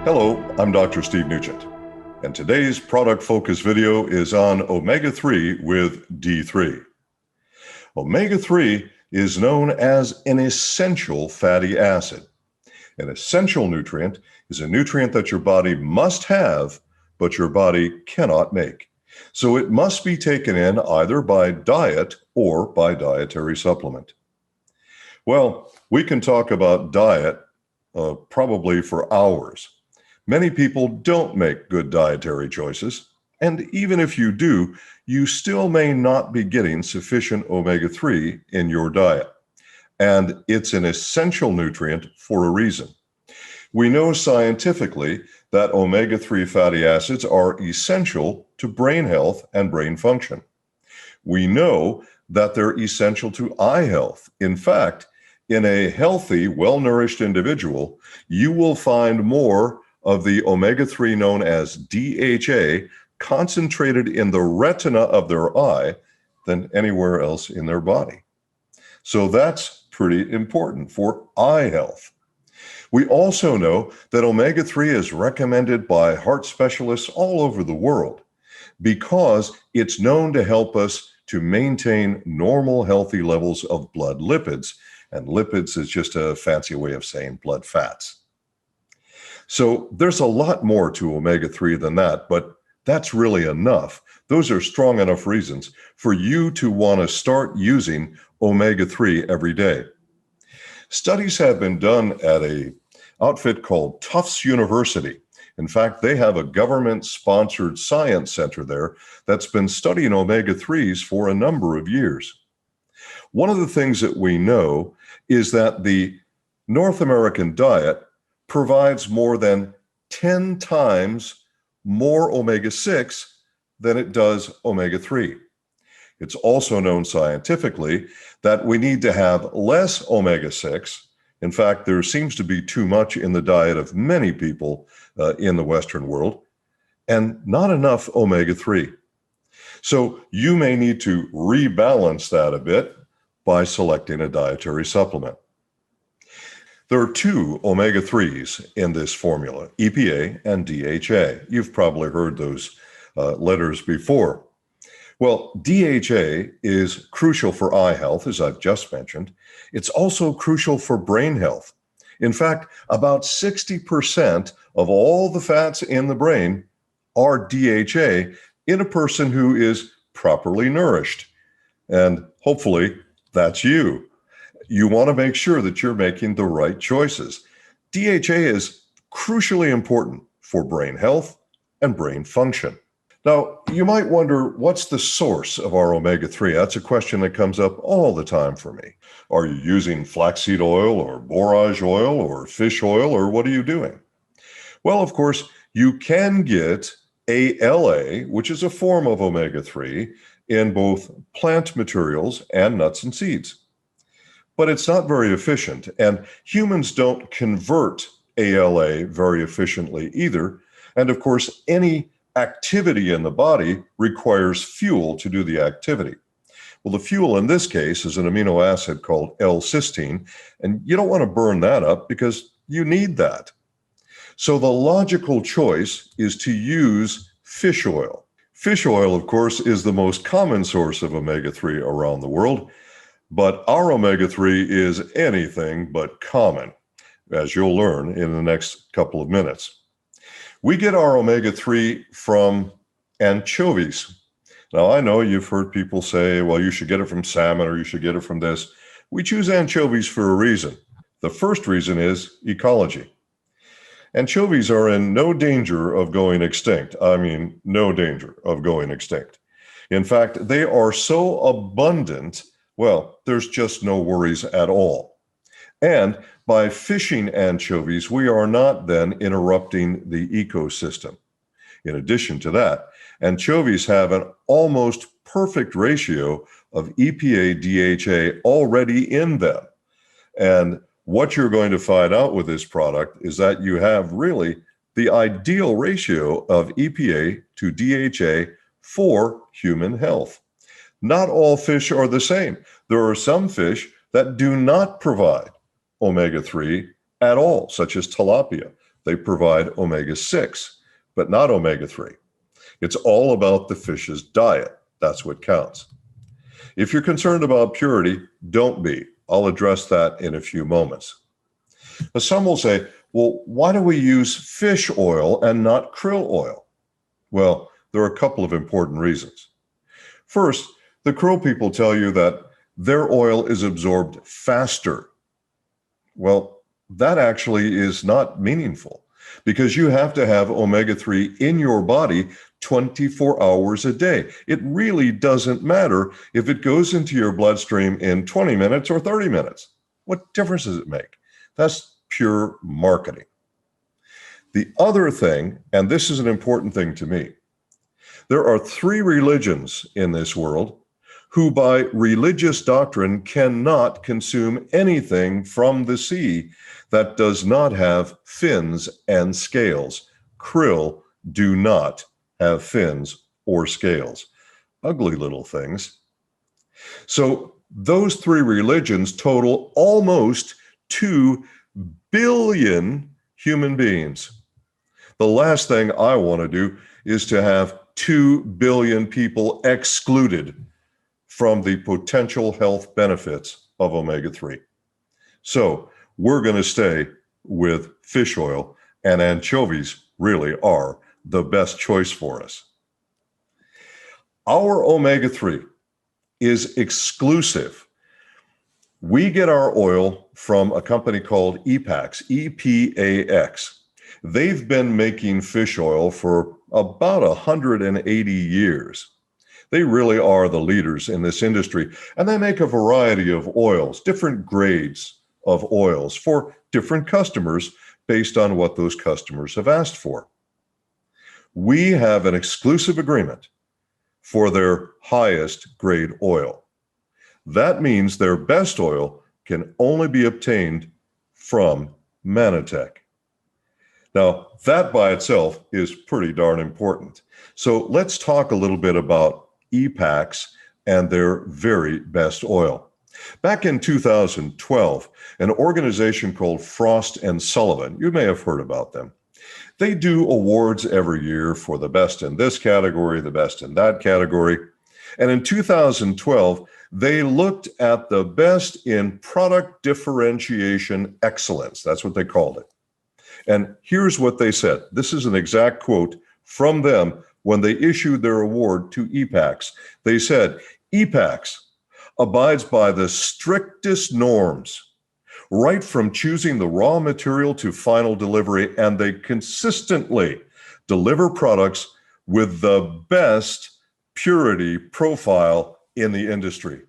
Hello, I'm Dr. Steve Nugent, and today's product focus video is on omega-3 with D3. Omega-3 is known as an essential fatty acid. An essential nutrient is a nutrient that your body must have, but your body cannot make. So it must be taken in either by diet or by dietary supplement. Well, we can talk about diet probably for hours. Many people don't make good dietary choices, and even if you do, you still may not be getting sufficient omega-3 in your diet. And it's an essential nutrient for a reason. We know scientifically that omega-3 fatty acids are essential to brain health and brain function. We know that they're essential to eye health. In fact, in a healthy, well-nourished individual, you will find more of the omega-3 known as DHA concentrated in the retina of their eye than anywhere else in their body. So that's pretty important for eye health. We also know that omega-3 is recommended by heart specialists all over the world because it's known to help us to maintain normal, healthy levels of blood lipids. And lipids is just a fancy way of saying blood fats. So there's a lot more to omega-3 than that, but that's really enough. Those are strong enough reasons for you to want to start using omega-3 every day. Studies have been done at an outfit called Tufts University. In fact, they have a government-sponsored science center there that's been studying omega-3s for a number of years. One of the things that we know is that the North American diet provides more than 10 times more omega-6 than it does omega-3. It's also known scientifically that we need to have less omega-6. In fact, there seems to be too much in the diet of many people in the Western world, and not enough omega-3. So you may need to rebalance that a bit by selecting a dietary supplement. There are two omega-3s in this formula, EPA and DHA. You've probably heard those letters before. Well, DHA is crucial for eye health, as I've just mentioned. It's also crucial for brain health. In fact, about 60% of all the fats in the brain are DHA in a person who is properly nourished. And hopefully that's you. You want to make sure that you're making the right choices. DHA is crucially important for brain health and brain function. Now, you might wonder, what's the source of our omega-3? That's a question that comes up all the time for me. Are you using flaxseed oil or borage oil or fish oil, or what are you doing? Well, of course, you can get ALA, which is a form of omega-3, in both plant materials and nuts and seeds. But it's not very efficient, and humans don't convert ALA very efficiently either. And of course, any activity in the body requires fuel to do the activity. Well, the fuel in this case is an amino acid called L-cysteine, and you don't want to burn that up because you need that. So the logical choice is to use fish oil. Fish oil, of course, is the most common source of omega-3 around the world. But our omega-3 is anything but common, as you'll learn in the next couple of minutes. We get our omega-3 from anchovies. Now, I know you've heard people say, well, you should get it from salmon or you should get it from this. We choose anchovies for a reason. The first reason is ecology. Anchovies are in no danger of going extinct. I mean, no danger of going extinct. In fact, they are so abundant, well, there's just no worries at all. And by fishing anchovies, we are not then interrupting the ecosystem. In addition to that, anchovies have an almost perfect ratio of EPA-DHA already in them. And what you're going to find out with this product is that you have really the ideal ratio of EPA to DHA for human health. Not all fish are the same. There are some fish that do not provide omega-3 at all, such as tilapia, They provide omega-6, but not omega-3. It's all about the fish's diet. That's what counts. If you're concerned about purity, don't be. I'll address that in a few moments. Now, some will say, well, why do we use fish oil and not krill oil? Well, there are a couple of important reasons. First, the krill people tell you that their oil is absorbed faster. Well, that actually is not meaningful because you have to have omega-3 in your body 24 hours a day. It really doesn't matter if it goes into your bloodstream in 20 minutes or 30 minutes. What difference does it make? That's pure marketing. The other thing, and this is an important thing to me, there are 3 religions in this world who by religious doctrine cannot consume anything from the sea that does not have fins and scales. Krill do not have fins or scales. Ugly little things. So those 3 religions total almost 2 billion human beings. The last thing I want to do is to have 2 billion people excluded from the potential health benefits of omega-3. So we're going to stay with fish oil, and anchovies really are the best choice for us. Our omega-3 is exclusive. We get our oil from a company called EPAX, E-P-A-X. They've been making fish oil for about 180 years. They really are the leaders in this industry, and they make a variety of oils, different grades of oils for different customers based on what those customers have asked for. We have an exclusive agreement for their highest grade oil. That means their best oil can only be obtained from Manatech. Now, that by itself is pretty darn important. So let's talk a little bit about EPAX and their very best oil. Back in 2012, an organization called Frost & Sullivan, you may have heard about them. They do awards every year for the best in this category, the best in that category. And in 2012, they looked at the best in product differentiation excellence. That's what they called it. And here's what they said. This is an exact quote from them when they issued their award to EPAX. They said, EPAX abides by the strictest norms, right from choosing the raw material to final delivery, and they consistently deliver products with the best purity profile in the industry.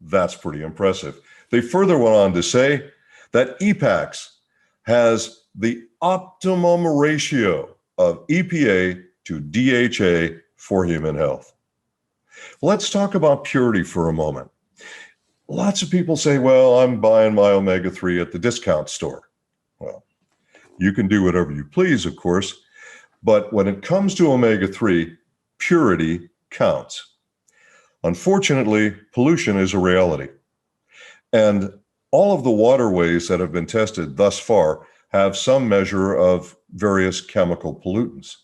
That's pretty impressive. They further went on to say that EPAX has the optimum ratio of EPA to DHA for human health. Let's talk about purity for a moment. Lots of people say, well, I'm buying my omega-3 at the discount store. Well, you can do whatever you please, of course, but when it comes to omega-3, purity counts. Unfortunately, pollution is a reality. And all of the waterways that have been tested thus far have some measure of various chemical pollutants.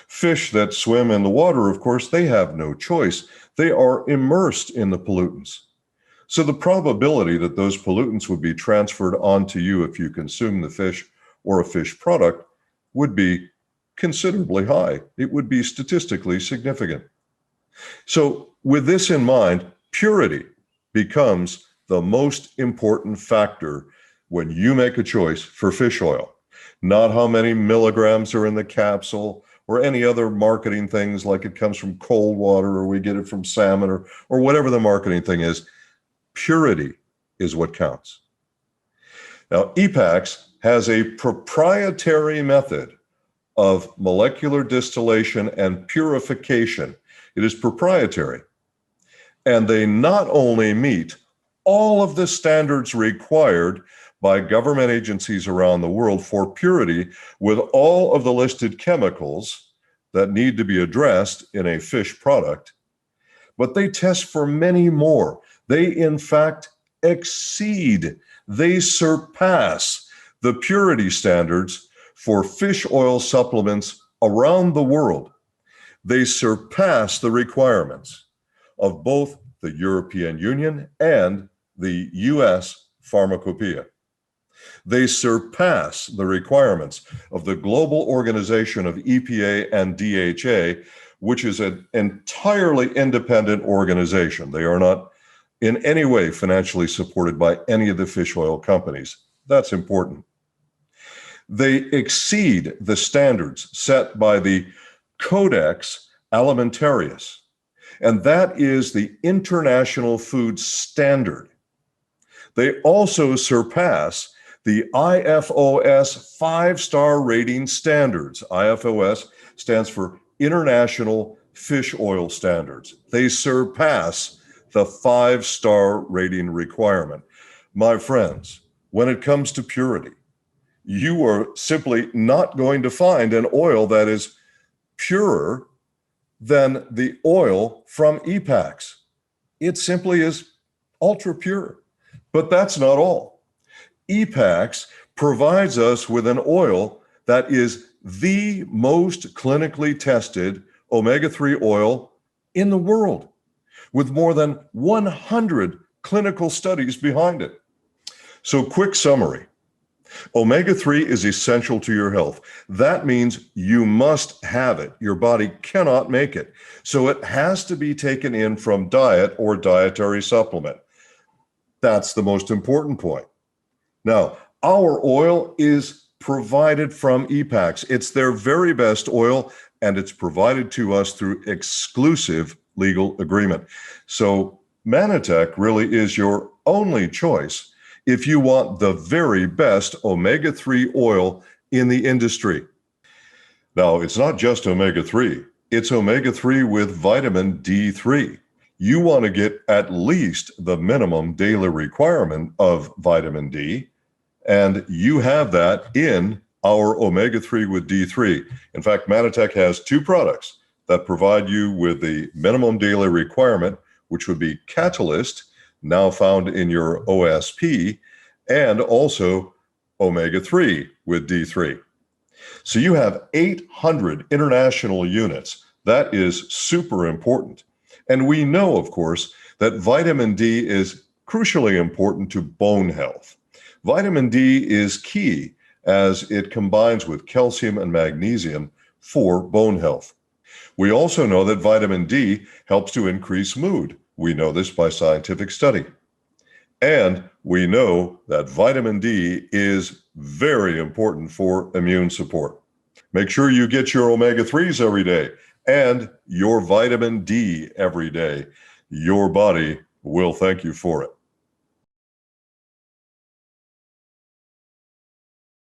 Fish that swim in the water, of course, they have no choice. They are immersed in the pollutants. So the probability that those pollutants would be transferred onto you if you consume the fish or a fish product would be considerably high. It would be statistically significant. So with this in mind, purity becomes the most important factor when you make a choice for fish oil. Not how many milligrams are in the capsule or any other marketing things like it comes from cold water or we get it from salmon or whatever the marketing thing is. Purity is what counts. Now, EPAX has a proprietary method of molecular distillation and purification. It is proprietary. And they not only meet all of the standards required by government agencies around the world for purity with all of the listed chemicals that need to be addressed in a fish product, but they test for many more. They, in fact, exceed, they surpass the purity standards for fish oil supplements around the world. They surpass the requirements of both the European Union and the US Pharmacopoeia. They surpass the requirements of the global organization of EPA and DHA, which is an entirely independent organization. They are not in any way financially supported by any of the fish oil companies. That's important. They exceed the standards set by the Codex Alimentarius, and that is the international food standard. They also surpass the IFOS 5-star rating standards. IFOS stands for International Fish Oil Standards. They surpass the 5-star rating requirement. My friends, when it comes to purity, you are simply not going to find an oil that is purer than the oil from EPAX. It simply is ultra pure. But that's not all. EPAX provides us with an oil that is the most clinically tested omega-3 oil in the world, with more than 100 clinical studies behind it. So, quick summary. Omega-3 is essential to your health. That means you must have it. Your body cannot make it. So it has to be taken in from diet or dietary supplement. That's the most important point. Now, our oil is provided from EPAX. It's their very best oil, and it's provided to us through exclusive legal agreement. So Mannatech really is your only choice if you want the very best omega-3 oil in the industry. Now, it's not just omega-3. It's omega-3 with vitamin D3. You want to get at least the minimum daily requirement of vitamin D, and you have that in our omega-3 with D3. In fact, Mannatech has 2 products that provide you with the minimum daily requirement, which would be Catalyst, now found in your OSP, and also omega-3 with D3. So you have 800 international units. That is super important. And we know, of course, that vitamin D is crucially important to bone health. Vitamin D is key as it combines with calcium and magnesium for bone health. We also know that vitamin D helps to increase mood. We know this by scientific study. And we know that vitamin D is very important for immune support. Make sure you get your omega-3s every day and your vitamin D every day. Your body will thank you for it.